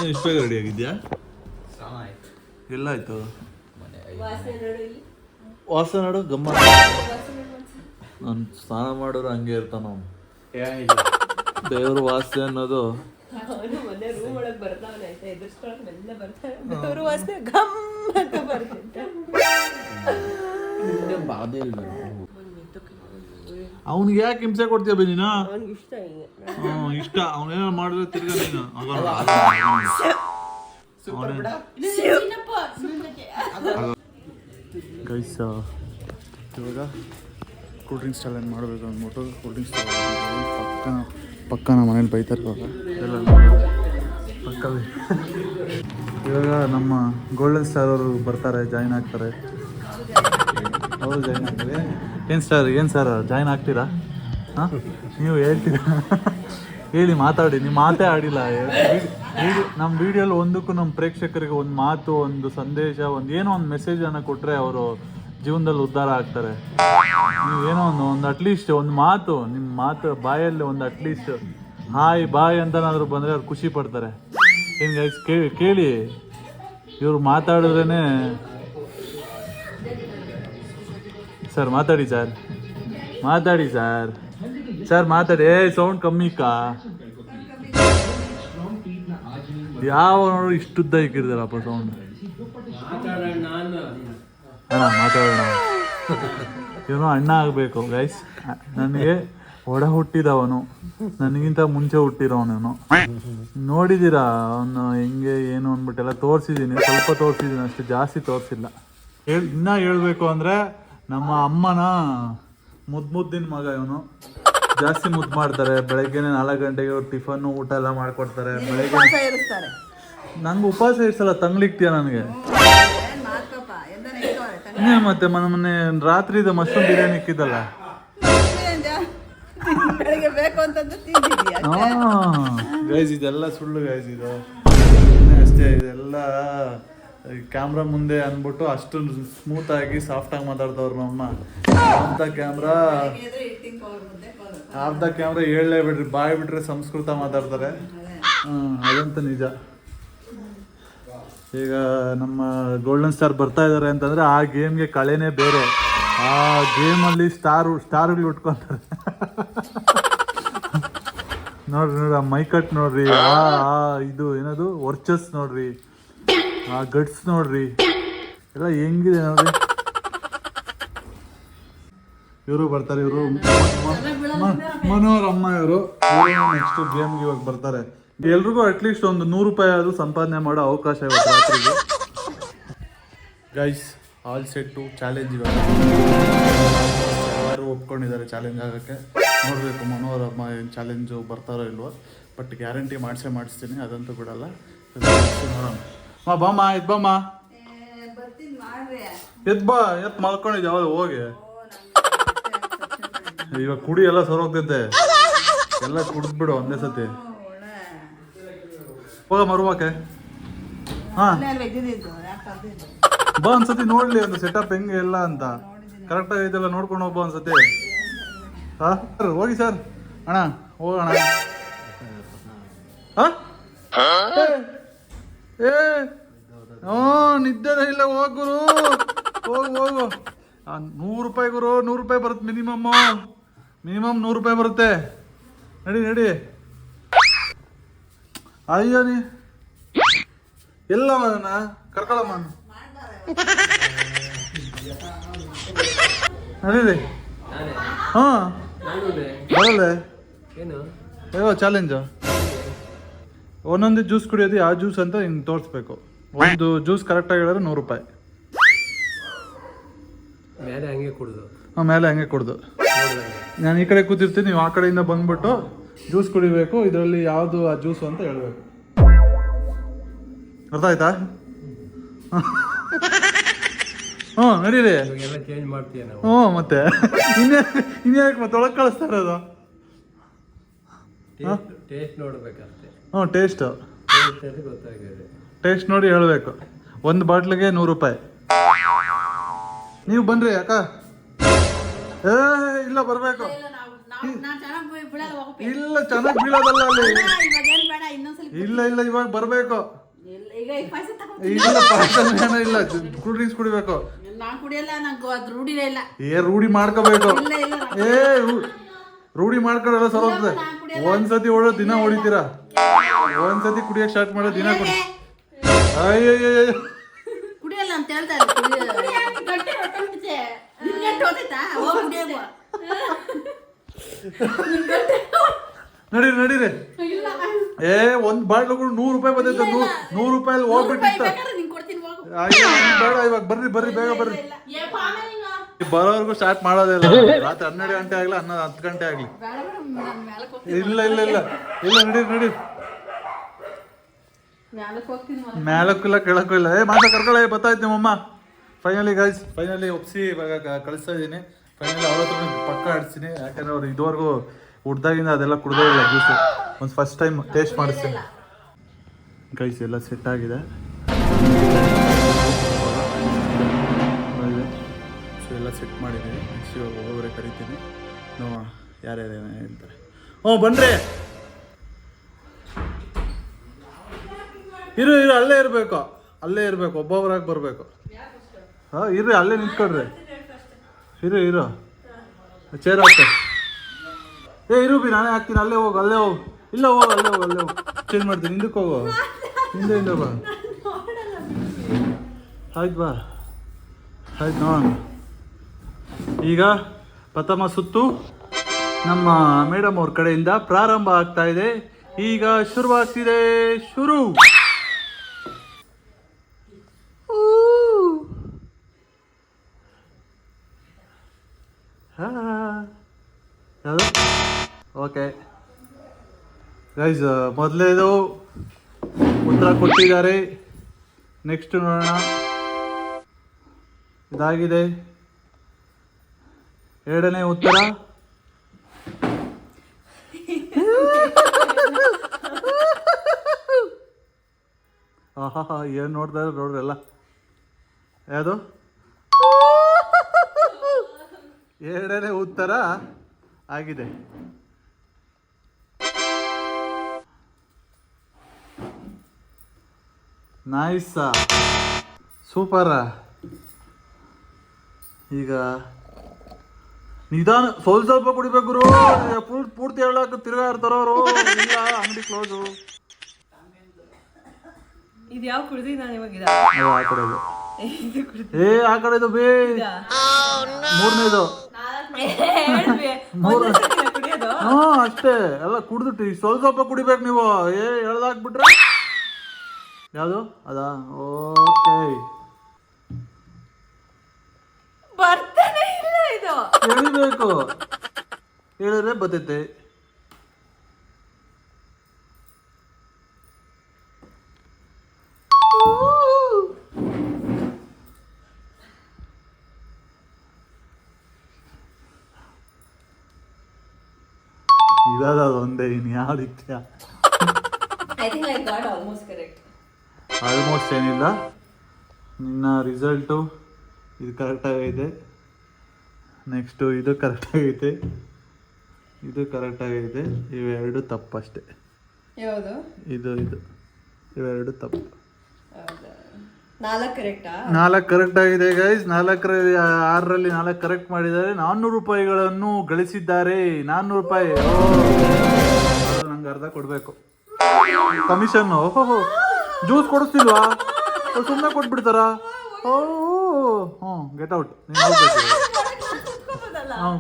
ಇಷ್ಟು ಬೇಗ ರೆಡಿ ಆಗಿದ್ಯಾ? ಎಲ್ಲಾಯ್ತು ವಾಸನೆ ನೋಡು ಗಮ್ಮ. ನಾನು ಸ್ನಾನ ಮಾಡೋರು ಹಂಗೆ ಇರ್ತಾನ ಅವನು. ದೇವ್ರ ವಾಸನೆ ಅನ್ನೋದು ಅವನಿಗೆ ಯಾಕೆ ಹಿಂಸೆ ಕೊಡ್ತೀಯ ನೀನ? ಇಷ್ಟ ಅವನೇನೋ ಮಾಡಿದ್ರೆ ತಿರ್ಗಾ ನೀನು ಗೈಸ್ ಇವಾಗ ಕೂಲ್ ಡ್ರಿಂಕ್ಸ್ ಚಾಲೆಂಜ್ ಮಾಡಬೇಕು ಅಂದ್ಬಿಟ್ಟು ಕೂಲ್ ಡ್ರಿಂಕ್ಸ್ ಪಕ್ಕ ನಮ್ಮ ಮನೇಲಿ ಬೈತಾರೆ ಇವಾಗ ಎಲ್ಲ ಪಕ್ಕವೇ. ಇವಾಗ ನಮ್ಮ ಗೋಲ್ಡನ್ ಸ್ಟಾರ್ ಅವರು ಬರ್ತಾರೆ, ಜಾಯಿನ್ ಆಗ್ತಾರೆ. ಅವರು ಜಾಯಿನ್ ಆಗ್ತಾರೆ. ಏನು ಸರ್ ಜಾಯಿನ್ ಆಗ್ತೀರಾ? ಹಾಂ ನೀವು ಹೇಳ್ತೀರಾ? ಹೇಳಿ ಮಾತಾಡಿ. ನೀವು ಮಾತೇ ಆಡಿಲ್ಲ. ನಮ್ಮ ವಿಡಿಯೋಲಿ ಒಂದಕ್ಕೂ ನಮ್ಮ ಪ್ರೇಕ್ಷಕರಿಗೆ ಒಂದು ಮಾತು, ಒಂದು ಸಂದೇಶ, ಏನೋ ಒಂದು ಮೆಸೇಜನ್ನು ಕೊಟ್ಟರೆ ಅವರು ಜೀವನದಲ್ಲಿ ಉದ್ಧಾರ ಆಗ್ತಾರೆ. ನೀವು ಏನೋ ಒಂದು ಅಟ್ಲೀಸ್ಟ್ ಒಂದು ಮಾತು, ನಿಮ್ಮ ಮಾತು ಬಾಯಲ್ಲಿ ಒಂದು ಅಟ್ಲೀಸ್ಟ್ ಹಾಯ್ ಬಾಯ್ ಅಂತನಾದರೂ ಬಂದರೆ ಅವ್ರು ಖುಷಿ ಪಡ್ತಾರೆ. ಏನು ಗೈಸ್ ಕೇಳಿ, ಇವ್ರು ಮಾತಾಡಿದ್ರೇ ಸರ್ ಮಾತಾಡಿ ಸರ್ ಮಾತಾಡಿ. ಸೌಂಡ್ ಕಮ್ಮಿಕಾ ಯಾವ ನೋಡು ಇಷ್ಟುದ್ದ ಇಕ್ಕಿರ್ತಾರಪ್ಪ ಸೌಂಡ್. ಮಾತಾಡೋಣ. ಇವನು ಅಣ್ಣ ಆಗಬೇಕು ಗೈಸ್. ನನಗೆ ಒಡ ಹುಟ್ಟಿದವನು, ನನಗಿಂತ ಮುಂಚೆ ಹುಟ್ಟಿರೋವನು. ನೋಡಿದ್ದೀರಾ ಅವನು ಹೆಂಗೆ ಏನು ಅಂದ್ಬಿಟ್ಟೆಲ್ಲ ತೋರಿಸಿದ್ದೀನಿ, ಸ್ವಲ್ಪ ತೋರಿಸಿದ್ದೀನಿ ಅಷ್ಟು, ಜಾಸ್ತಿ ತೋರಿಸಿಲ್ಲ. ಇನ್ನೂ ಹೇಳ್ಬೇಕು ಅಂದರೆ ನಮ್ಮ ಅಮ್ಮನ ಮುದ್ದಿನ ಮಗ ಇವನು. ಜಾಸ್ತಿ ಮುದ್ದು ಮಾಡ್ತಾರೆ. ಬೆಳಗ್ಗೆನೆ 4 ಗಂಟೆಗೆ ಟಿಫನ್ನು ಊಟ ಎಲ್ಲ ಮಾಡ್ಕೊಡ್ತಾರೆ. ಬೆಳಗ್ಗೆ ನಂಗೆ ಉಪವಾಸ ಇರ್ಸಲ್ಲ, ತಂಗ್ಲಿಕ್ತೀಯ ನನಗೆ. ಮತ್ತೆ ಮೊನ್ನೆ ರಾತ್ರಿದು ಮಶ್ರೂಮ್ ಬಿರಿಯಾನಿ ಇಕ್ಕಿದ್ದಲ್ಲ, ಗೈಸ್ ಇದೆಲ್ಲ ಸುಳ್ಳು ಗೈಸ್. ಇದು ಅಷ್ಟೇ, ಇದೆಲ್ಲ ಕ್ಯಾಮ್ರಾ ಮುಂದೆ ಅಂದ್ಬಿಟ್ಟು ಅಷ್ಟು ಸ್ಮೂತಾಗಿ ಸಾಫ್ಟಾಗಿ ಮಾತಾಡ್ತವ್ರು ನಮ್ಮ ಅರ್ಧ ಕ್ಯಾಮ್ರಾ ಹೇಳಲೇಬಿಡ್ರಿ, ಬಾಯ್ ಬಿಟ್ರೆ ಸಂಸ್ಕೃತ ಮಾತಾಡ್ತಾರೆ. ಅದಂತ ನಿಜ. ಈಗ ನಮ್ಮ ಗೋಲ್ಡನ್ ಸ್ಟಾರ್ ಬರ್ತಾ ಇದ್ದಾರೆ ಅಂತಂದರೆ ಆ ಗೇಮ್ಗೆ ಕಳೆನೇ ಬೇರೆ. ಆ ಗೇಮಲ್ಲಿ ಸ್ಟಾರ್ಗಳು ಉಟ್ಕೊತಾರೆ. ನೋಡ್ರಿ ಆ ಮೈಕಟ್ ನೋಡ್ರಿ, ಇದು ಏನದು ವರ್ಚಸ್ ನೋಡ್ರಿ, ಆ ಗಟ್ಸ್ ನೋಡ್ರಿ, ಎಲ್ಲ ಹೆಂಗಿದೆ ನೋಡ್ರಿ. ಇವರು ಬರ್ತಾರೆ, ಇವರು ಮನೋಹರ್ ಅಮ್ಮ. ಇವರು ನೆಕ್ಸ್ಟ್ ಗೇಮ್ಗೆ ಇವಾಗ ಬರ್ತಾರೆ. ಎಲ್ರಿಗೂ ಅಟ್ಲೀಸ್ಟ್ ಒಂದು 100 ರೂಪಾಯಿ ಆದರೂ ಸಂಪಾದನೆ ಮಾಡೋ ಅವಕಾಶ ಇವತ್ತು ರಾತ್ರಿಗೆ. Guys all set to challenge. ಇವಾಗ ಯಾರು ಒಪ್ಕೊಂಡಿದ್ದಾರೆ ಚಾಲೆಂಜ್ ಆಗೋಕ್ಕೆ. ನೋಡಬೇಕು ಮನೋಹರ್ ಅಮ್ಮ ಏನು ಚಾಲೆಂಜು ಬರ್ತಾರೋ ಇಲ್ವೋ, ಬಟ್ ಗ್ಯಾರಂಟಿ ಮಾಡಿಸ್ತೀನಿ, ಅದಂತೂ ಬಿಡಲ್ಲ. ಬಾಮ್ಮ ಎದ್ಬಮ್ಮ, ಎತ್ ಮಲ್ಕೊಂಡಿದ್ದೆ ಅವಾಗ ಹೋಗಿ. ಇವಾಗ ಕುಡಿ ಎಲ್ಲ ಸರೋಗ್ತೈತೆ, ಎಲ್ಲ ಕುಡಿದ್ಬಿಡು ಒಂದೇ ಸತಿ. ಹೋಗ ಮರುವಾಕೆ. ಹಾಂ ಬಾ ಒಂದ್ಸತಿ ನೋಡ್ಲಿ ಒಂದು ಸೆಟಪ್ ಹೆಂಗೆ ಎಲ್ಲ ಅಂತ. ಕರೆಕ್ಟಾಗಿ ಐತೆಲ್ಲ ನೋಡ್ಕೊಂಡು ಹೋಗ್ಬಾ ಒಂದ್ಸತಿ. ಹಾಂ ಹೋಗಿ ಸರ್. ಅಣ್ಣ ಹೋಗೋಣ. ಹಾಂ ನಿದ್ದೆ ಇಲ್ಲ. ಹೋಗುರು ಹೋಗು. 100 ರೂಪಾಯಿ ಗುರು, 100 ರೂಪಾಯಿ ಬರುತ್ತೆ ಮಿನಿಮಮ್ 100 ರೂಪಾಯಿ ಬರುತ್ತೆ. ನಡಿ. ಅಯ್ಯೋ ನೀ ಎಲ್ಲ ಕರ್ಕೊಳಮ್ಮ. ನಡೀರಿ. ಹಾಂ ಬರಲ್ಲ ಅಯ್ಯೋ ಚಾಲೆಂಜು. ಒಂದೊಂದು ಜ್ಯೂಸ್ ಕುಡಿಯೋದು, ಯಾವ ಜ್ಯೂಸ್ ಅಂತ ಹಿಂಗೆ ತೋರಿಸ್ಬೇಕು. ಒಂದು ಜ್ಯೂಸ್ ಕರೆಕ್ಟಾಗಿ ಹೇಳಿದ್ರೆ 100 ರೂಪಾಯಿ. ಮೇಲೆ ಹಂಗೆ ಕುಡ್ದು ನಾನು ಈ ಕಡೆ ಕೂತಿರ್ತೀನಿ, ನೀವು ಆ ಕಡೆಯಿಂದ ಬಂದ್ಬಿಟ್ಟು ಜ್ಯೂಸ್ ಕುಡಿಬೇಕು. ಇದರಲ್ಲಿ ಯಾವುದು ಆ ಜ್ಯೂಸು ಅಂತ ಹೇಳ್ಬೇಕು. ಅರ್ಥ ಆಯ್ತಾ? ಹ್ಞೂ ನಡೀರಿ. ಚೇಂಜ್ ಮಾಡ್ತೀಯ? ಹ್ಞೂ ಮತ್ತೆ ಇನ್ಯಾಕೆ ಮತ್ತೆ ಒಳಗೆ ಕಳಿಸ್ತಾ ಇರೋದು? ಟೇಸ್ಟ್ ನೋಡ್ಬೇಕಷ್ಟೇ. ಹ್ಞೂ ಟೇಸ್ಟ್ ನೋಡಿ ಹೇಳಬೇಕು. ಒಂದು ಬಾಟ್ಲಿಗೆ 100 ರೂಪಾಯಿ. ನೀವು ಬನ್ರಿ ಅಕ್ಕ. ಇಲ್ಲ ಬರಬೇಕು. ಇಲ್ಲ ಚೆನ್ನಾಗಿ ಬೀಳೋದಲ್ಲ ಅಲ್ಲಿ. ಇಲ್ಲ ಇಲ್ಲ ಇವಾಗ ಬರ್ಬೇಕು. ಈಗ ಈ ಪಾಯಸ ಇಲ್ಲ ಪಾಯಸ ಇಲ್ಲ, ಕೂಲ್ ಡ್ರಿಂಕ್ಸ್ ಕುಡಿಬೇಕು. ನಾನು ಕುಡಿಯಲ್ಲ, ನಂಗೆ ಅದು ರೂಢಿನೇ ಇಲ್ಲ. ರೂಢಿ ಮಾಡ್ಕೋಬೇಕು. ಇಲ್ಲ ಇಲ್ಲ ರೂಢಿ ಮಾಡ್ಕೊಳ್ಳಲ್ಲ ಸ್ವಲ್ಪ. ಒಂದ್ಸತಿ ಹೊಡೋ ದಿನ ಹೊಡಿತೀರಾ, ಒಂದ್ಸತಿ ಕುಡಿಯಕ್ ಸ್ಟಾರ್ಟ್ ಮಾಡೋ ದಿನ ಕುಡಿ. ಅಯ್ಯೋ ಕುಡಿಯಲ್ಲ ಅಂತ ಹೇಳ್ತಾ ನಡೀರಿ ನಡೀರಿ. ಒಂದ್ ಬಾಟ್ಲು $100 ಬಂದೈತೆ. $100 ಹೋಗ್ಬಿಟ್ಟಿತ್ತ. ಬೇಡ ಇವಾಗ ಬರ್ರಿ ಬರ್ರಿ ಬೇಗ ಬರ್ರಿ. ಬರೋವರೆಗೂ ಸ್ಟಾರ್ಟ್ ಮಾಡೋದೇ ಇಲ್ಲ. ರಾತ್ರಿ 12 ಗಂಟೆ ಆಗ್ಲಿ 10 ಗಂಟೆ ಆಗ್ಲಿ. ಇಲ್ಲ ಇಲ್ಲ ಇಲ್ಲ ಇಲ್ಲ ನಡೀರಿ ನಡೀರಿ. ಮೇಲಕ್ಕಿಲ್ಲ ಕೆಳಕ್ಕೂ ಇಲ್ಲ. ಮಾತಾ ಕರ್ಕೊಳ್ಳ ಬತ್ತಾಯ್ತು ನಿಮ್ಮಮ್ಮ. ಫೈನಲಿ ಗೈಸ್, ಫೈನಲಿ ಒಪ್ಸಿ ಇವಾಗ ಕಳಿಸ್ತಾ ಇದ್ದೀನಿ. ಫೈನಲಿ ಅವ್ರ ಹತ್ರ ಪಕ್ಕ ಆಡಿಸ್ತೀನಿ. ಯಾಕಂದ್ರೆ ಅವ್ರು ಇದುವರೆಗೂ ಹುಡ್ದಾಗಿಂದ ಅದೆಲ್ಲ ಕುಡ್ದೇ ಇಲ್ಲ ಜ್ಯೂಸು. ಒಂದು ಫಸ್ಟ್ ಟೈಮ್ ಟೇಸ್ಟ್ ಮಾಡಿಸ್ತೀನಿ ಗೈಸ್. ಎಲ್ಲ ಸೆಟ್ ಆಗಿದೆ. ಸೊ ಎಲ್ಲ ಸೆಟ್ ಮಾಡಿದ್ದೀನಿ. ನೆಕ್ಸ್ಟ್ ಇವಾಗ ಒಬ್ಬೊಬ್ಬರೇ ಕರಿತೀನಿ. ನೋಡೋಣ ಯಾರ್ಯಾರೇನು ಹೇಳ್ತಾರೆ. ಬನ್ರಿ. ಇರು ಇರು ಅಲ್ಲೇ ಇರಬೇಕು, ಅಲ್ಲೇ ಇರಬೇಕು. ಒಬ್ಬೊಬ್ಬರಾಗಿ ಬರಬೇಕು. ಇರ್ರಿ ಅಲ್ಲೇ ನಿಂತ್ಕೊಡ್ರಿ. ಇರು ಚೇರ್ ಹಾಕ್ತೆ. ಇರು ಬಿ ನಾನೇ ಹಾಕ್ತೀನಿ. ಅಲ್ಲೇ ಹೋಗು ಅಲ್ಲೇ ಹೋಗು. ಇಲ್ಲ ಹೋಗು ಅಲ್ಲೇ ಹೋಗು ಅಲ್ಲೇ ಹೋಗು. ಚೇಂಜ್ ಮಾಡ್ತೀನಿ. ಹಿಂದಕ್ಕೆ ಹೋಗು. ಹಿಂದೆ ಬಾ. ಆಯ್ತು ಬಾ. ಆಯ್ತು ನೋಡೋಣ. ಈಗ ಪ್ರಥಮ ಸುತ್ತು ನಮ್ಮ ಮೇಡಮ್ ಅವ್ರ ಕಡೆಯಿಂದ ಪ್ರಾರಂಭ ಆಗ್ತಾ ಇದೆ. ಈಗ ಶುರುವಾಗ್ತಿದೆ. ಶುರು. ಯಾವುದು? ಓಕೆ ಗೈಸ್, ಮೊದಲೇದು ಉತ್ತರ ಕೊಟ್ಟಿದ್ದಾರೆ. ನೆಕ್ಸ್ಟ್ ನೋಡೋಣ. ಇದಾಗಿದೆ ಎರಡನೇ ಉತ್ತರ. ಏನು ನೋಡ್ತಾ ಇದ್ರು ನೋಡ್ರಲ್ಲ. ಯಾವುದು? ಎರಡನೇ ಉತ್ತರ ಆಗಿದೆ. ನೈಸ್, ಸೂಪರ. ಈಗ ನಿಧಾನ ಸ್ವಲ್ಪ ಕುಡಿಬೇಕು ಗುರು. ಪೂರ್ತಿ ಹೇಳಕ್ಕೆ ತಿರ್ಗಾ ಇರ್ತಾರವರು. ಇಲ್ಲ ಅಂಗಡಿ ಕ್ಲೋಸು. ಇದು ಯಾವ ಕುಡಿದಿ ನಾನು ಇವಾಗ ಆ ಕಡೆದು. ಆ ಕಡೆದು ಬೇ. ಮೂರನೇದು. ಅಷ್ಟೇ. ಎಲ್ಲ ಕುಡ್ದುಟ್ಟಿ ಸ್ವಲ್ಪ ಕುಡಿಬೇಕು ನೀವು. ಹೇಳ್ದಾಕ್ಬಿಟ್ರೆ ಯಾವುದು ಅದಾ? ಓಕೆ, ಬರ್ತಾನೆ ಇಲ್ಲ ಇದು. ಹೇಳಿಬೇಕು, ಹೇಳಿದ್ರೆ ಬರ್ತೈತೆ. ಇದಾದ ಒಂದೇ. ಇನ್ನು ಯಾವ್ದಿತ್ಯ? ಆಲ್ಮೋಸ್ಟ್ ಏನಿಲ್ಲ. ನಿನ್ನ ರಿಸಲ್ಟು ಇದು ಕರೆಕ್ಟಾಗೈತೆ. ನೆಕ್ಸ್ಟು ಇದು ಕರೆಕ್ಟಾಗೈತೆ, ಇದು ಕರೆಕ್ಟಾಗೈತೆ. ಇವೆರಡು ತಪ್ಪಷ್ಟೆ. ಯಾವುದು? ಇದು ಇವೆರಡು ತಪ್ಪು. 4 ಕರೆಕ್ಟಾ? 4 ಕರೆಕ್ಟ್ ಆಗಿದೆ ಗೈಸ್. 6ರಲ್ಲಿ 4 ಕರೆಕ್ಟ್ ಮಾಡಿದ್ದಾರೆ. $400 ಗಳಿಸಿದ್ದಾರೆ. $400. ನಂಗೆ ಅರ್ಧ ಕೊಡಬೇಕು ಕಮಿಷನ್ನು. ಓಹೋ, ಜ್ಯೂಸ್ ಕೊಡಿಸ್ತಿಲ್ವಾ? ಸುಮ್ಮನೆ ಕೊಟ್ಬಿಡ್ತಾರಾ? Get out. ನೀನು ಹೋಗ್ಬೇಕು.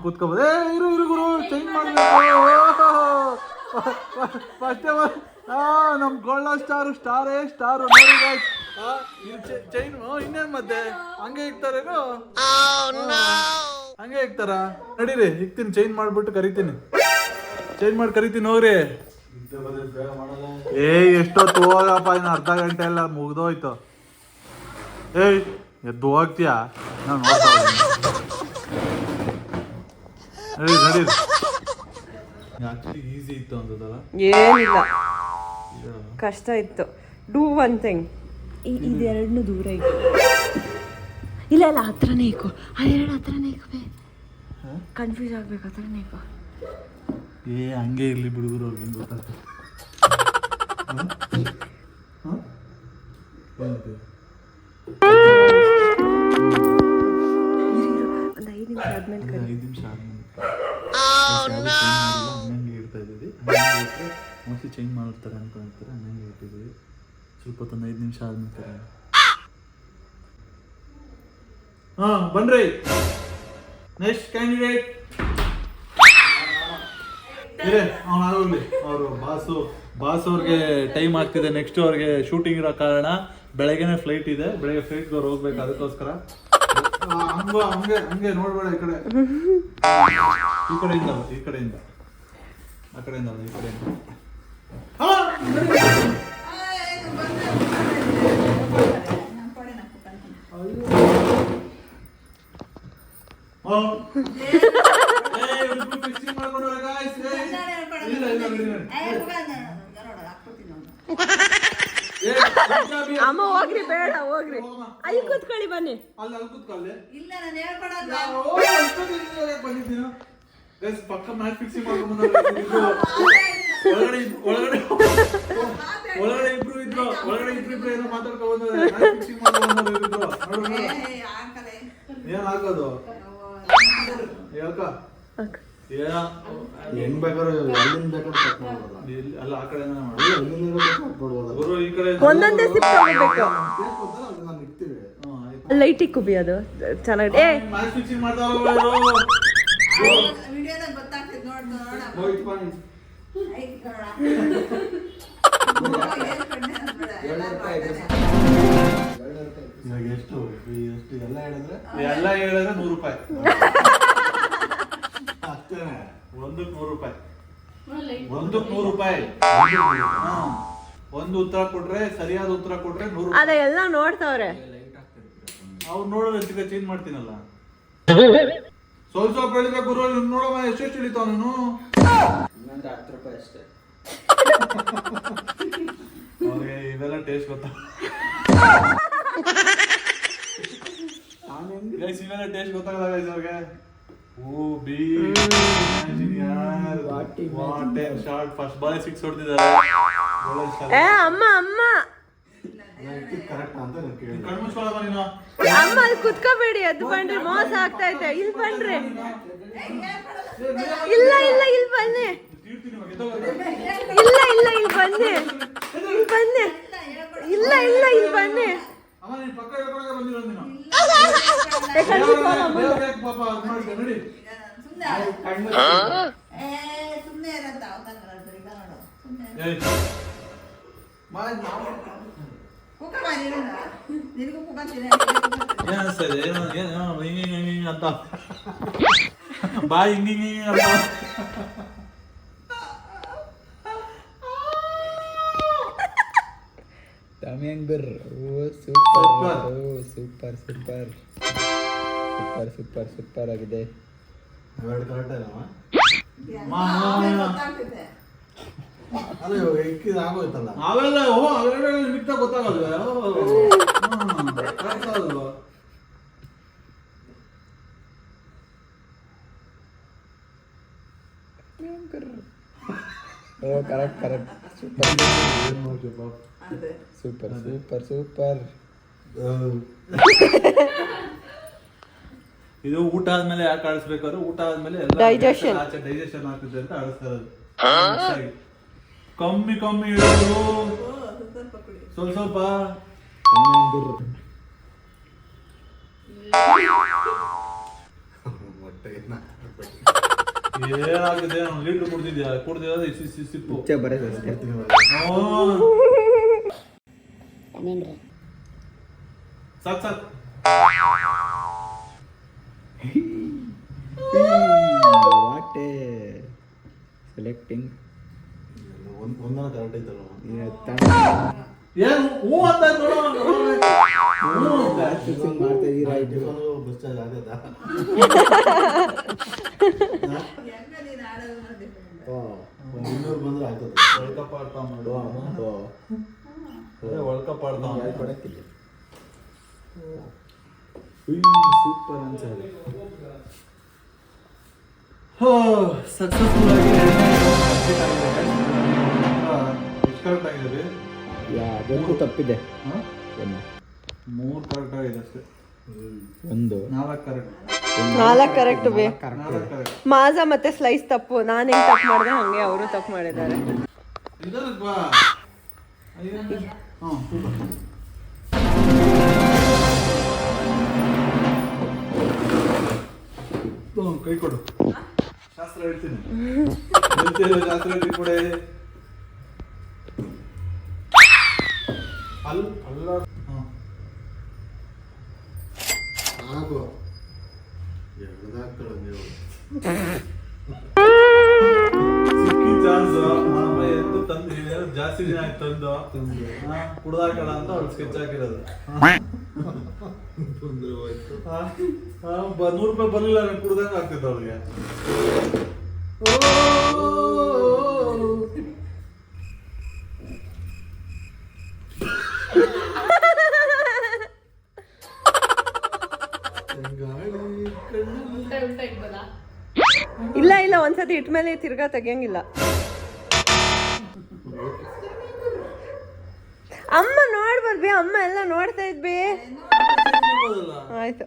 ಕೂತ್ಕೋಬೋದು. ಇರು ಗುರು, ಚೇಂಜ್ ಮಾಡಬೇಕು. ಫಸ್ಟೇ ನಮ್ಮ ಗೋಲ್ಡನ್ ಸ್ಟಾರು ನೋಡಿ ಗೈಸ್. ಚೈನ್ ಇನ್ನೇನು ಮತ್ತೆ ಹಂಗೆ ಇಕ್ತಾರೇನು? ಹಂಗೆ ಇಕ್ತಾರ? ನಡೀರಿ, ಇಕ್ತೀನಿ. ಚೇಂಜ್ ಮಾಡ್ಬಿಟ್ಟು ಕರಿತೀನಿ. ಚೇಂಜ್ ಮಾಡಿ ಕರಿತೀನಿ. ಹೋಗ್ರಿ. ಎಷ್ಟೊತ್ತು ಹೋಗಪ್ಪ. ಇನ್ನು ಅರ್ಧ ಗಂಟೆ ಎಲ್ಲ ಮುಗ್ದೋಯ್ತು. ಎದ್ದು ಹೋಗ್ತೀಯಾ? ನಾನು ನೋಡ್ತಾ ನಡೀರಿ. ಆಕ್ಚುಲಿ ಈಸಿ ಇತ್ತು ಅಂತದಲ್ಲ? ಏನಿಲ್ಲ, ಕಷ್ಟ ಇತ್ತು. Do one thing. ಇದೆರಡನ್ನೂ ದೂರ ಇತ್ತು. ಇಲ್ಲ ಹತ್ರನೇ ಇಕ್ಕು. ಅದೆರಡು ಹತ್ರನೇ ಇಕ್ಕಬೇ. ಕನ್ಫ್ಯೂಸ್ ಆಗ್ಬೇಕು. ಹತ್ರನೇ ಇಕ್ಕು. ಹಂಗೆ ಇರಲಿ ಬಿಡುಗರು. ಅವ್ರಿಗೆ ಗೊತ್ತಾಗ್ತದೆ. ಒಂದು 5 ನಿಮಿಷ ಆದ್ಮೇಲೆ ಕರಿ. 5 ನಿಮಿಷ ಆದ್ಮೇಲೆ ಹಂಗೆ ಇಡ್ತಾ ಇದ್ದೀವಿ. ಮೋಸ್ಟ್ಲಿ ಚೇಂಜ್ ಮಾಡಿರ್ತಾರೆ ಅನ್ಕೊಂಡಿರ್ತಾರೆ, ಹಂಗೆ ಇಟ್ಟಿದ್ದೀವಿ. ಸ್ವಲ್ಪ ಹೊತ್ತು 5 ನಿಮಿಷ ಆದ್ಮೇಲೆ ಕರಿ. ಹಾಂ ಬನ್ರಿ, ನೆಕ್ಸ್ಟ್ ಕ್ಯಾಂಡಿಡೇಟ್ ಇದೆ. ಅವ್ನು ಆಗೋಗ್ಲಿ. ಅವರು ಬಾಸ್ ಅವ್ರಿಗೆ ಟೈಮ್ ಆಗ್ತಿದೆ. ನೆಕ್ಸ್ಟ್ ಅವ್ರಿಗೆ ಶೂಟಿಂಗ್ ಇರೋ ಕಾರಣ ಬೆಳಗ್ಗೆನೆ ಫ್ಲೈಟ್ ಇದೆ. ಬೆಳಗ್ಗೆ ಫ್ಲೈಟ್ಗೆ ಅವ್ರು ಹೋಗ್ಬೇಕು. ಅದಕ್ಕೋಸ್ಕರ ಹಂಗೆ ನೋಡ್ಬೇಡ. ಈ ಕಡೆಯಿಂದ ಈ ಕಡೆಯಿಂದ ಆ ಕಡೆಯಿಂದ ಈ ಕಡೆಯಿಂದ. ಅಮ್ಮ ಹೋಗ್ರಿ, ಬೇಡ ಹೋಗ್ರಿ, ಅಲ್ಲಿ ಕೂತ್ಕೊಳ್ಳಿ ಬನ್ನಿ. ಅಲ್ಲಿ ಕೂತ್ಕೊಳ್ಳಿ. ಇಲ್ಲ ನಾನು ಹೇಳ್ಕೊಡಲ್ಲ. ಪಕ್ಕ ಮ್ಯಾಚ್ ಫಿಕ್ಸಿಂಗ್ ಮಾಡ್ಕೊಂಡು ಒಳಗಡೆ ಇಬ್ರು ಇದ್ರು. ಏನೋ ಮಾತಾಡ್ಕೊಂಡು ಫಿಕ್ಸಿಂಗ್ ಮಾಡ್ಕೊಂಡು ಏನ್ ಹಾಕೋದು ಯಾಕ ಹೆಂಗ್ ಬೇಕಾದ್ರೂ ಎಲ್ಲಿಂದ ಬೇಕಾದ್ರೂ ಅಲ್ಲ ಆ ಕಡೆ ಗುರು ಈ ಕಡೆ ಒಂದೊಂದೇ ಸಿಪ್ ತಗೋಬೇಕು. ನಾನು ಇಡ್ತೀವಿ. ಲೈಟ್ ಇಕ್ಕುಬಿ, ಅದು ಚೆನ್ನಾಗಿ. ಏ ಮ್ಯಾಚ್ ಫಿಕ್ಸಿಂಗ್ ಮಾಡ್ತಾರ ವಿಡಿಯೋದಾಗ ಗೊತ್ತಾಗ್ತದೆ. ನೋಡ್ ಇವಾಗ ಎಷ್ಟು ಎಲ್ಲ ಹೇಳಿದ್ರೆ ಎಲ್ಲ ಹೇಳಿದ್ರೆ 100 ರೂಪಾಯಿ. ಅಷ್ಟೇನೆ. ಒಂದಕ್ಕೆ 100 ರೂಪಾಯಿ. ಒಂದಕ್ಕೆ 100 ರೂಪಾಯಿ. ಒಂದು ಉತ್ತರ ಕೊಟ್ರೆ, ಸರಿಯಾದ ಉತ್ತರ ಕೊಟ್ರೆ 100 ರೂಪಾಯಿ. ಅದ ಎಲ್ಲ ನೋಡ್ತಾವ್ರೆ. ಅವ್ರು ನೋಡೋದ್ರೆ ಚಿಕ್ಕ ಚೇಂಜ್ ಮಾಡ್ತೀನಲ್ಲ. ಸ್ವಲ್ಪ ಬೆಳಿಬೇಕು ಗುರು. ನೋಡಮ್ಮ ಎಷ್ಟು ಇಳಿತಾವ ನೀನು. 10 ರೂಪಾಯಿ ಅಷ್ಟೇ. ಅವ್ರಿಗೆ ಇವೆಲ್ಲ ಟೇಸ್ಟ್ ಗೊತ್ತಾ? ಇವೆಲ್ಲ ಟೇಸ್ಟ್ ಗೊತ್ತಾಗಲ್ಲ ಅವ್ರಿಗೆ. ಶಾರ್ಟ್ ಫಸ್ಟ್ ಬಾಲ್ 6 ಹೊಡೆದಿದ್ದಾರೆ. ಏ ಅಮ್ಮ ಅಮ್ಮ ಕರೆಕ್ಟ್ ಅಂತ ನಾನು ಕೇಳಿದೆ. ಕಣ್ಮುಚ್ಕೊಳ್ಳಮ್ಮ ನೀನು. ಅಮ್ಮ ಅಲ್ಲಿ ಕುತ್ಕೋಬೇಡಿ, ಅದು ಬನ್ರಿ, ಮೋಸ ಆಗ್ತಾ ಐತೆ. ಇಲ್ಲಿ ಬನ್ರಿ. ಇಲ್ಲ ಇಲ್ಲ ಇಲ್ಲಿ ಬನ್ನಿ. ಇಲ್ಲ ಇಲ್ಲ ಇಲ್ಲಿ ಬನ್ನಿ. ಇಲ್ಲಿ ಬನ್ನಿ. ಇಲ್ಲ ಇಲ್ಲ ಇಲ್ಲಿ ಬನ್ನಿ. ಅಮ್ಮ ನೀನು ಪಕ್ಕ ಹೇಳ್ಕೊಳಕ್ಕೆ ಬಂದಿರೋ ನೀನು. ಪಾಪ ಅದು ಮಾಡ್ದೆ ನೋಡಿ. ಸುಮ್ಮನೆ ಇರಂತ ನೋಡು. ಏಯ್ ನಿನಗೂ ಕುಕ್ಕಂತೀನಿ. ಏನ್ ಅನ್ಸ್ತದೆ? ಏನೋ ಹಿಂಗೆ ಅಂತ ಬಾಯಿ ಹಿಂಗೆ ಅಂತ. También super ಆಗಿದೆ. ಅವೆರಡು ಕರೆಕ್ಟ್ ಅಲ್ಲಮ್ಮ. ಗೊತ್ತಾಗ್ತಿದೆ. ಅಲ್ಲ ಇವಾಗ ಇಕ್ಕಿದ್ ಆಗೋಯ್ತಲ್ಲ. ಅವೆಲ್ಲ ಅವೆರಡು ಮಿಕ್ತ ಗೊತ್ತಾಗಲ್ವ? ಕರೆಕ್ಟ್. ಏನ್ ಮಾಡ್ತೀಯಪ್ಪ? ಅದೇ. ಸೂಪರ್. ಇದು ಊಟ ಆದ್ಮೇಲೆ ಯಾಕೆ ಆಡಿಸ್ಬೇಕಾದ್ರೆ, ಊಟ ಆದ್ಮೇಲೆ ಎಲ್ಲ Digestion. ಡೈಜೆಷನ್ ಆಗ್ತಿದೆ ಅಂತ ಆಡಿಸ್ತಾ ಇರೋದು. ಕಮ್ಮಿ ಇಡೋದು, ಸ್ವಲ್ಪ ಮೊಟ್ಟೆ ಏನಾಗಿದೆ. 1 ಲೀಟರ್ ಕುಡ್ದಿದ್ಯಾ ಸಿಪ್ಪು. ಸಾಕ್ ವಾಟೆ ಸೆಲೆಕ್ಟಿಂಗ್ ಒಂದನ ಕರೆಕ್ಟ್ ಐತಲ್ಲ. ಏನು ಹೂ ಅಂತ ಮಾಡ್ತಾ ಇದೀರಾ? ಬಸ್ ಚಾರ್ಜ್ ಆಗತ್ತಾ? ಹೆಂಗ ನೀನು ಆಡೋದು ನೋಡ್ಬೇಕು. ಒಂದು 200 ಬಂದ್ರೆ ಆಗ್ತದೆ. ವರ್ಲ್ಡ್ ಕಪ್ ಆಡ್ತಾ ಮಾಡು. ವರ್ಲ್ಡ್ ಕಪ್ ಆಡ್ತಾ ಕೊಡಕ್ಕಿಲ್ಲ. ಸೂಪರ್ ಅನ್ಸಲ್ಲ. ಸಕ್ಸಸ್ಫುಲ್ ಆಗಿ ಎಷ್ಟು ಕರೆಕ್ಟ್ ಆಗಿದೆ? ಅದಕ್ಕೂ ತಪ್ಪಿದೆ. ಹಾಂ, ಒಂದು 3 ಕರೆಕ್ಟ್ ಆಗಿದೆ ಅಷ್ಟೇ. ಒಂದು 4 ಕರೆಕ್ಟ್. 4 ಕರೆಕ್ಟ್ ಬೇ. 4 ಕರೆಕ್ಟ್. ಮಾಜಾ ಮತ್ತೆ ಸ್ಲೈಸ್ ತಪ್ಪು. ನಾನು ಹೆಂಗ್ ತಪ್ಪು ಮಾಡಿದೆ ಹಂಗೆ ಅವರು ತಪ್ಪು ಮಾಡಿದ್ದಾರೆ. ಇದಕ್ಕೆ ಬಾ. ಹಾಂ, ಸೂಪರ್. ಕೈ ಕೊಡು, ಶಾಸ್ತ್ರ ಹೇಳ್ತೀನಿ. ಶಾಸ್ತ್ರ ಹೇಳ್ತೀನಿ ಕೊಡೆ. ಅಲ್ಲ ಆಗು ಎಳ್ದಾಗ್ತಾಳೆ ನೀವು. ಸಿಕ್ಕಿ ಚಾನ್ಸ್ ಎದ್ದು ತಂದು ಜಾಸ್ತಿ ದಿನ ಆಯ್ತು ತಂದು ಕುಡ್ದಾಕಳ ಅಂತ ಅವ್ಳು ಸ್ಕೆಚ್ ಹಾಕಿರೋದು. ತೊಂದ್ರೆ ಹೋಯ್ತು. 100 ರೂಪಾಯಿ ಬರಲಿಲ್ಲ, ಕುಡ್ದಂಗೆ ಆಗ್ತಿತ್ತು ಅವಳಿಗೆ. ಇಲ್ಲ ಇಲ್ಲ, ಒಂದ್ಸತಿ ಇಟ್ಮೇಲೆ ತಿರ್ಗಾ ತೆಗಿಯಂಗಿಲ್ಲ. ಅಮ್ಮ ನೋಡ್ಬರ್ಬಿ, ಅಮ್ಮ ಎಲ್ಲ ನೋಡ್ತಾ ಇದ್ವಿ. ಆಯ್ತು,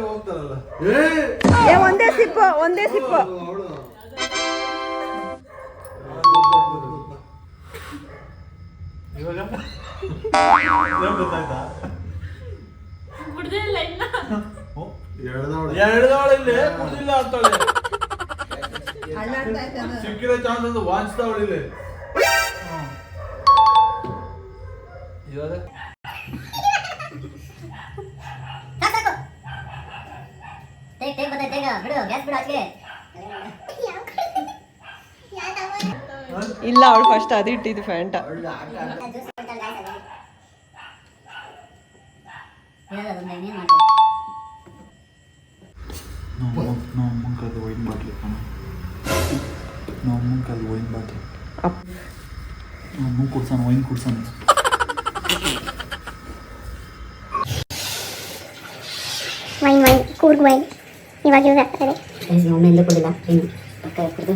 ಹೋಗ್ತಾರಲ್ಲ ಒಂದೇ ಸಿಪ್ಪು, ಒಂದೇ ಸಿಪ್ಪು. ಇವಾಗ ಗೊತ್ತಾಯ್ತಾ? ಎಳ್ದವಳಿಲ್ಲಿ ಕುಡ್ದಿಲ್ಲ ಅಂತಾಳೆ. ಸಿಕ್ಕಿರೋ ಚಾನ್ಸ್ ಒಂದು ವಾಂಚ್ತಾವಳಿಲ್ಲಿ. ಇವಾಗ ಇಲ್ಲ, ಅವಳು ಫಸ್ಟ್ ಅದು ಇಟ್ಟಿದ್ದು ಫ್ಯಾಂಟ. ನಮ್ಮಂಕದು ವೈನ್ ಬಾಟ್ಲಿ ನಮ್ಮಂಕದು ವೈನ್ ಬಾಟ್ಲಿ ನಮ್ಮ ಕುಡ್ಸೋಣ, ವೈನ್ ಕುಡ್ಸೋಣ. ವೈನ್ ವೈನ್ ಕೂರ್ಗ್ ವೈನ್ ಇವಾಗ ಯೂಸ್ ಆಗ್ತದೆ. ಒಮ್ಮೆ ಎಲ್ಲೂ ಕೊಡಿಲ್ಲ ಏನು ಪಕ್ಕ ಕುಡಿದು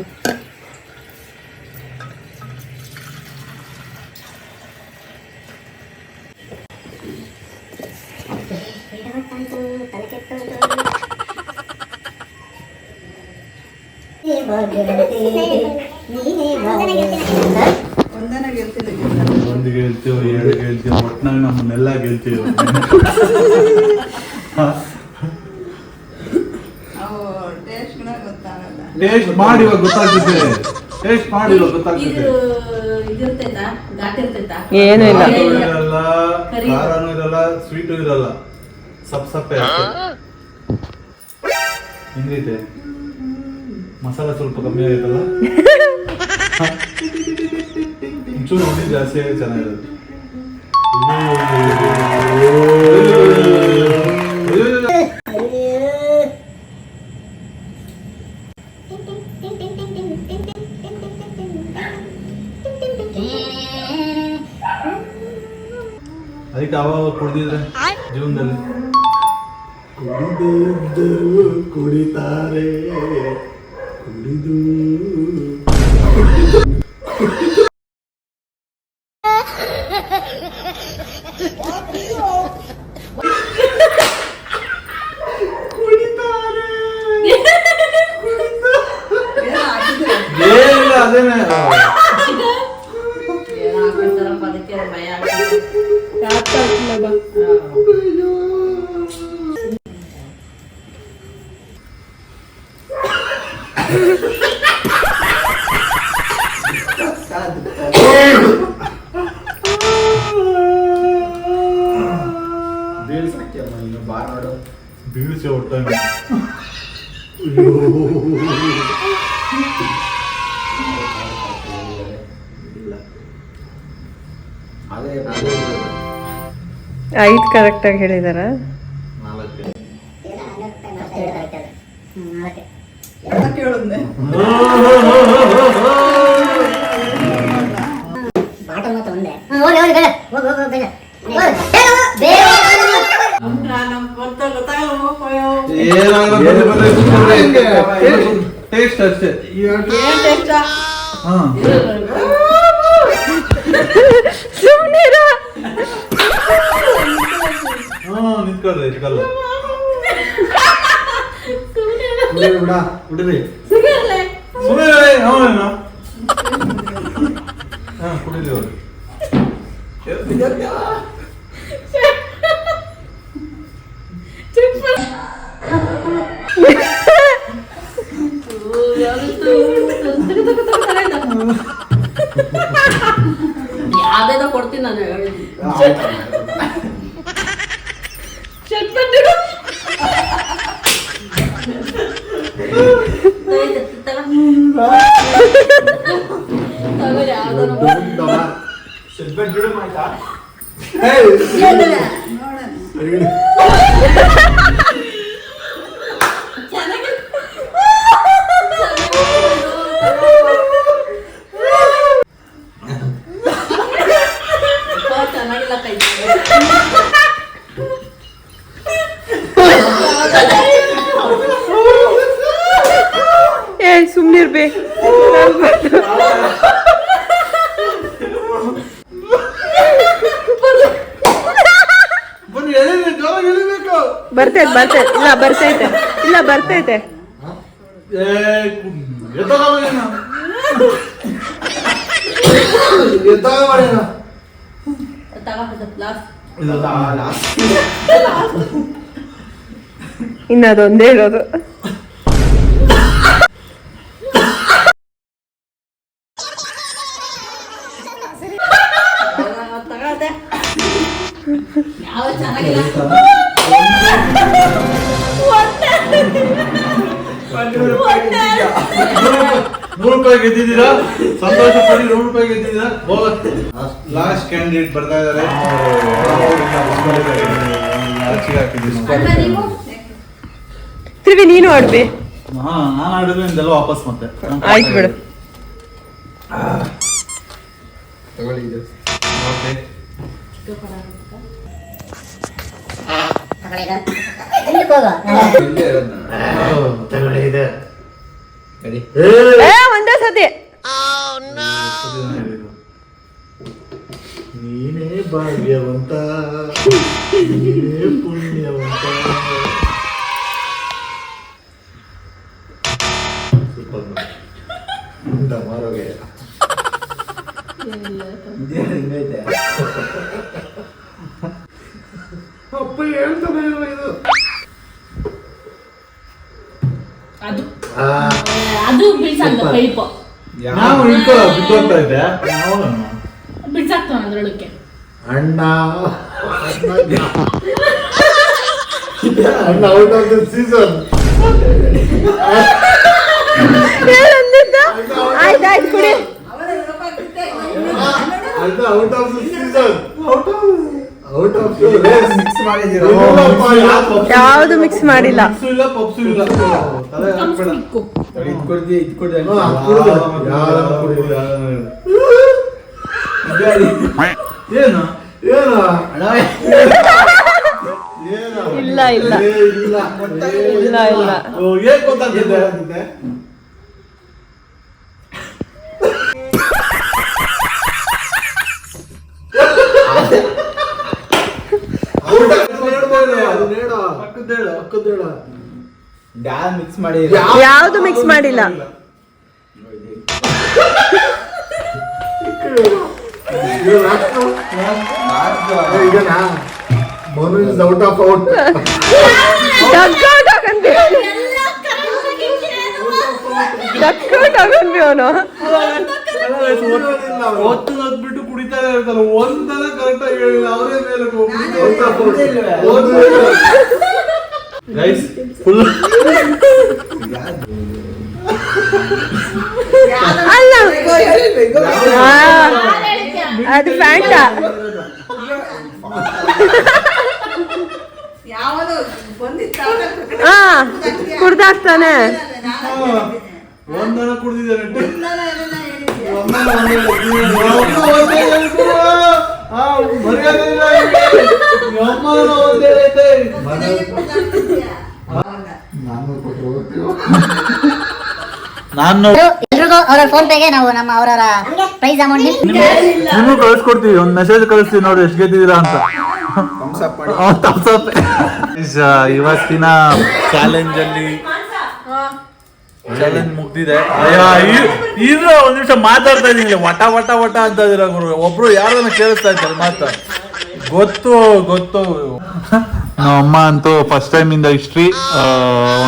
ತಲೆ ಕೆಟ್ಟು ಒಂದು ಗೆಲ್ತೀವೋ 2 ಗೆಲ್ತೀವೋ, ಒಟ್ಟಿನಾಗ ನಮ್ಮನ್ನೆಲ್ಲ ಗೆಲ್ತೀವಿ. ಟೇಸ್ಟ್ ಮಾಡಿ ಇವಾಗ ಗೊತ್ತಾಗ್ತದೆ. ಟೇಸ್ಟ್ ಮಾಡಿ ಇವಾಗ ಗೊತ್ತಾಗ್ತದೆ. ಏನೂ ಇಲ್ಲ, ಇರಲ್ಲ, ಖಾರನೂ ಇರಲ್ಲ, ಸ್ವೀಟು ಇರಲ್ಲ, ಸಪ್ಪೆ ಹೆಂಗೈತೆ? ಮಸಾಲ ಸ್ವಲ್ಪ ಕಮ್ಮಿ ಆಗೈತಲ್ಲ, ಒಂಚೂರು ಹುಳಿ ಜಾಸ್ತಿ ಆಗಿ ಚೆನ್ನಾಗಿರುತ್ತೆ. ಅದಕ್ಕೆ ಅವಾಗ ಕುಡ್ದಿದ್ರೆ ಜೀವನದಲ್ಲಿ ಕುಡಿದಿದ್ದರು ಕುಡಿತಾರೆ, ಕುಡಿದು ಏನಿಲ್ಲ, ಅದೇನೆ ಬೀಳ್ಸಕ್ಕೆಮ್ಮ ಇನ್ನು ಬಾರ್ ನೋಡು. ಬೀಳ್ಸಿ ಒಟ್ಟ ಅದೇ 5 ಕರೆಕ್ಟಾಗಿ ಹೇಳಿದಾರ. 4 ಕೇಳಿದ್ನೆ ಬಾಟಲ್ ಮಾತ್ರ ಒಂದೇ. ಹೋಗಿ ಹೋಗಿ ಬೇಡ, ಹೋಗಿ ಹೋಗಿ ಬೇಡ. ಟೇಸ್ಟ್ ಅಷ್ಟೇ. ಹಾಂ ಸುಮ್ಮನಿರ ಹಾಂ ನಿಂತ್ಕೊಳ್ರಿ ಇಟ್ಕಲ್ಲ ಬಿಡ ಬಿಡ್ರಿ ಸುಮ್ಮನೆ ಹಾಂ ಕುಡಿರಿ ಅವ್ರು ಯಾವ್ದೇನೋ ಕೊಡ್ತೀನಿ ನಾನು ಚೆನ್ನಾಗಿಲ್ಲ ಕೈ ಏ ಸುಮ್ಮನಿರ್ಬೇ ಬನ್ನಿ ಎಳಿಬೇಕು ಜೋರಾಗಿ ಎಳಿಬೇಕು ಇಲ್ಲ ಬರ್ತೈತೆ ಇನ್ನದೊಂದೇ ಇರೋದು ತಗೊಳ್ದೆ ಯಾವ ಚೆನ್ನಾಗಿಲ್ಲ ₹100 ಗೆದ್ದಿದ್ದೀರಾ ಸಂತೋಷ ಪಡಿ ₹100 ಗೆದ್ದಿದ್ದೀರಾ ಲಾಸ್ಟ್ ಕ್ಯಾಂಡಿಡೇಟ್ ಬರ್ತಾ ಇದಾರೆ ತಿರುವಿ ನೀನು ಆಡ್ಬೇ ಹಾ ನಾನು ಆಡಿದ್ರೆ ನಿಂದೆಲ್ಲ ವಾಪಸ್ ಮತ್ತೆ ಆಯ್ತು ಬಿಡು ತಗೊಳ್ಳಿ ಇದು ಓಕೆ ತಗೊಳ್ಳಿ ಇದು ಒಂದೇ ಸತಿ ನೀನೇ ಭಾಗ್ಯವಂತ ನೀನೇ ಪುಣ್ಯವಂತ ಮಾರೋಗೆ ಅಪ್ಪ ಹೇಳ್ತಾನೆ ಇದು ಅದು ಅದು ಬಿಡ್ಸಾಕ್ತ ಪೈಪ್ ನಾವು ಬಿಟ್ಟೋಗ್ತಾ ಇದ್ದೆ ಬಿಡ್ಸಾಕ್ತಾವ ಅದ್ರೊಳಕ್ಕೆ ಅಣ್ಣ ಅಣ್ಣ ಔಟ್ ಆಫ್ ದ ಸೀಸನ್ ಆಯ್ತು ಕುಡಿ ಅಣ್ಣ out of the season out of mix ಮಾಡಿದ್ದೀರಾ ಯಾವುದು ಮಿಕ್ಸ್ ಮಾಡಿಲ್ಲ ಇಲ್ಲ ಪಪ್ಸು ಇಲ್ಲ ತಲೆ ಹಾಕ್ಬೇಡ. ಏನು ಇಲ್ಲ ಇಲ್ಲ ಇಲ್ಲ ಇಲ್ಲ ಏನ್ ಗೊತ್ತಾಗ್ತಿದೆ ಮಿಕ್ಸ್ ಮಾಡಿ ಯಾವುದು ಮಿಕ್ಸ್ ಮಾಡಿಲ್ಲ Manu is out of out ಅವನು ಒತ್ತು ನದ್ಬಿಟ್ಟು ಕುಡಿತಾರೆ ಇರ್ತಾರೆ ಒಂದಲ್ಲ ಕರೆಕ್ಟ್ ಆಗಿ ಹೇಳಿಲ್ಲ ಅವರೇ ಮೇಲೆ ಗೈಸ್ ಫುಲ್ ಅಲ್ಲ ಅದು ಫ್ಯಾಂಟ ಯಾವುದು ಬಂದಿತ್ತು ಹಾ ಕುಡ್ದಾಕ್ತಾನೆ ಒಂದನ ಕುಡಿದಿದ್ದಾರೆ ನಾನು ಕೊಟ್ಟು ನಾನು ಎಲ್ರಿಗೂ ಅವ್ರ ಫೋನ್ ಪೇಗೆ ನಾವು ನಮ್ಮ ಅವರ ಪ್ರೈಸ್ ಅಮೌಂಟ್ ನಿಮಗೂ ಕಳಿಸ್ಕೊಡ್ತೀವಿ, ಒಂದು ಮೆಸೇಜ್ ಕಳಿಸ್ತೀವಿ ನೋಡಿ ಎಷ್ಟು ಗೆದ್ದಿದ್ದೀರಾ ಅಂತ. thumbs up ಮಾಡಿ. ಇವತ್ತಿನ ಚಾಲೆಂಜ್ ಅಲ್ಲಿ ಚಾಲೆಂಜ್ ಮುಗ್ದಿದೆ. ಈಗ ಒಂದ್ ನಿಮಿಷ ಮಾತಾಡ್ತಾ ಇದೀನಿ, ವಟ ವಟ ವಟ ಅಂತ ಇದೀರ ಗುರು. ಒಬ್ರು ಯಾರನ್ನ ಕೇಳಿಸ್ತಾ ಇದ್ದಾರೆ ಮಾತಾ. ಗೊತ್ತು ನಮ್ಮ ಅಮ್ಮ ಅಂತೂ ಫಸ್ಟ್ ಟೈಮ್ ಇಂದ ಹಿಸ್ಟ್ರಿ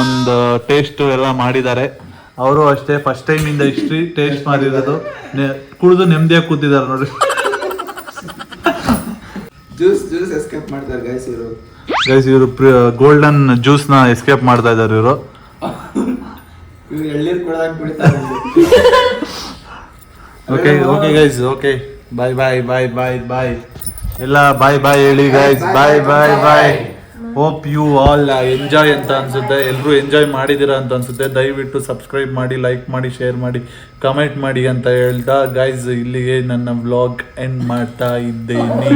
ಒಂದು ಟೇಸ್ಟ್ ಎಲ್ಲ ಮಾಡಿದ್ದಾರೆ. ಅವರು ಅಷ್ಟೇ ಫಸ್ಟ್ ಟೈಮ್ ಇಂದ ಹಿಸ್ಟ್ರಿ ಟೇಸ್ಟ್ ಮಾಡಿರೋದು, ಕುಡಿದು ನೆಮ್ಮದಿಯಾಗಿ ಕೂತಿದ್ದಾರೆ ನೋಡಿ. ಜ್ಯೂಸ್ ಎಸ್ಕೇಪ್ ಮಾಡ್ತಾರೆ ಗೈಸ್ ಇವರು ಗೋಲ್ಡನ್ ಜ್ಯೂಸ್ ನ ಎಸ್ಕೇಪ್ ಮಾಡ್ತಾ ಇದ್ದಾರೆ ಇವರು. ಇವ್ರು ಎಳ್ನೀರು ಕೊಡದಾಗ ಕುಡಿತಾರೆ. Okay guys, okay bye bye bye bye bye ಎಲ್ಲ ಬಾಯ್ ಬಾಯ್ ಹೇಳಿ guys, bye bye bye. Hope you all enjoy ಅಂತ ಅನ್ಸುತ್ತೆ, ಎಲ್ಲರೂ ಎಂಜಾಯ್ ಮಾಡಿದ್ದೀರಾ ಅಂತ ಅನ್ಸುತ್ತೆ. ದಯವಿಟ್ಟು ಸಬ್ಸ್ಕ್ರೈಬ್ ಮಾಡಿ, ಲೈಕ್ ಮಾಡಿ, ಶೇರ್ ಮಾಡಿ, ಕಮೆಂಟ್ ಮಾಡಿ ಅಂತ ಹೇಳ್ತಾ ಗೈಸ್ ಇಲ್ಲಿಗೆ ನನ್ನ ವ್ಲಾಗ್ ಎಂಡ್ ಮಾಡ್ತಾ ಇದ್ದೀನಿ.